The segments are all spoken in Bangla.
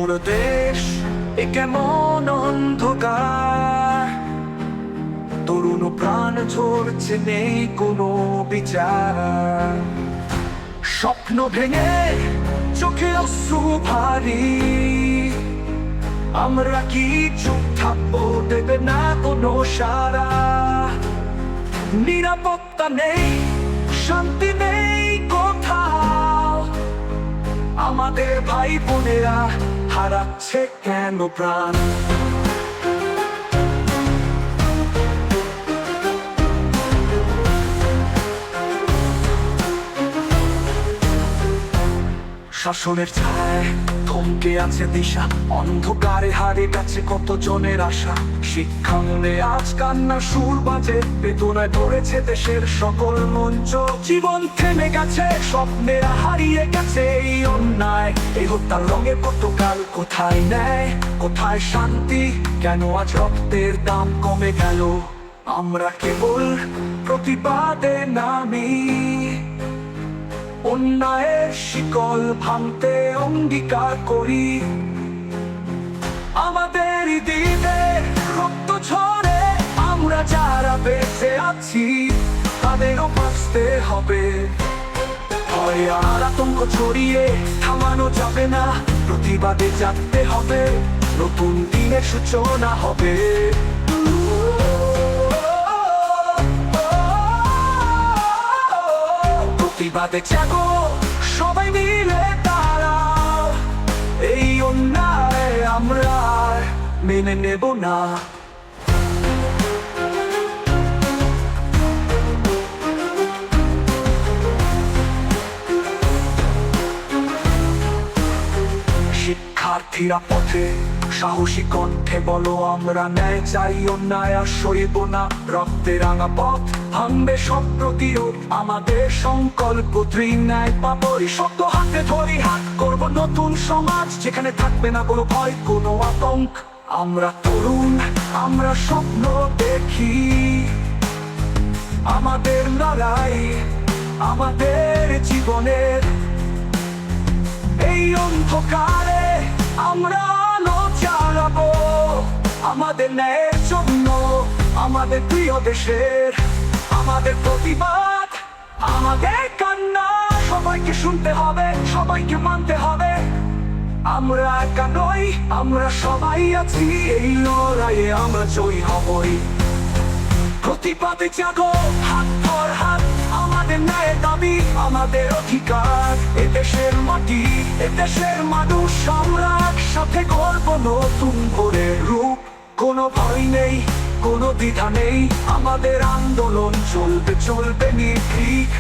মোর দেশ এ কেমন অন্ধকার, তরুণ প্রাণ ঝরছে, নেই কোনো বিচার। স্বপ্ন ভেঙে চোখে অশ্রু ভারী, আমরা কি চুপ থাকবো? দেবে না কোনো সারা। নিরাপত্তা নেই, শান্তি নেই কোথাও, আমাদের ভাই বোনেরা হারাচ্ছে কেন প্রাণ? শাসনের ছায় থমকে আছে দিশা, অন্ধকারে হারিয়ে গেছে কত জনের আশা। শিক্ষা মনে আজ কান্না সুর বাজে, বেদনায় ধরেছে দেশের সকল মঞ্চ। জীবন থেমে গেছে, স্বপ্নেরা হারিয়ে গেছে এই অন্যায়। এই হত্যার রঙের পতাকা কোথায় নেয়, কোথায় শান্তি? কেন আজ রক্তের দাম কমে গেল? আমরা কেবল প্রতিবাদে নামি, অন্যায়ের শিকল ভাঙতে অঙ্গীকার করি। আমাদের দিনে রক্ত ঝরে, আমরা যারা বেঁচে আছি তাদেরও বাঁচতে হবে। ভয় আর আতঙ্ক ছড়িয়ে থামানো যাবে না, প্রতিবাদে জাগতে হবে, নতুন দিনের সূচনা হবে। প্রতিবাদে জাগো, সবাই মিলে দাঁড়াও, এই অন্যায় আমরা মেনে নেব না। শিক্ষার্থীরা পথে সাহসী কণ্ঠে বলো, আমরা ন্যায় চাই, অন্যায় আর সইব না। রক্তে রাঙা পথ ভাঙবে সব প্রতিরোধ, আমাদের সংকল্প দৃঢ়। ন্যায় পাবই শক্ত হাতে ধরি, হাত করব নতুন সমাজ, যেখানে থাকবে না কোনো ভয়, কোনো আতঙ্ক। আমরা তরুণ, আমরা স্বপ্ন দেখি, আমাদের লড়াই, আমাদের জীবনের এই অন্ধকারে আমরা আলো জ্বালাবো, আমাদের ন্যায়ের জন্য, আমাদের প্রিয় দেশের। আমাদের প্রতিবাদ, আমাদের কান্না, সবাইকে শুনতে হবে, সবাইকে মানতে হবে। আমরা একা নই, আমরা সবাই আছি এই লড়াইয়ে, আমরা জয়ী হবই। প্রতিবাদে জাগো, হাত ধর হাত, আমাদের ন্যায় দাবি, আমাদের অধিকার। এদেশের মাটি, এদেশের মানুষ, আমরা একসাথে গর্ব নতুন ভোরের রূপ। কোনো ভয় নেই, কোনো দ্বিধা নেই, আমাদের আন্দোলন চলবে চলবে নির্ভীক।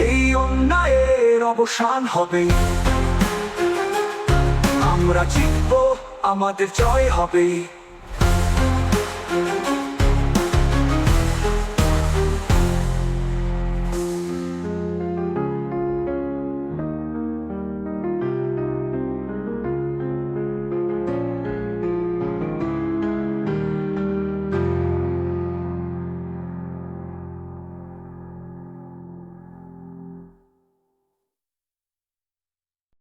এই অন্যায়ের অবসান হবে, আমরা জিতবো, আমাদের জয় হবে।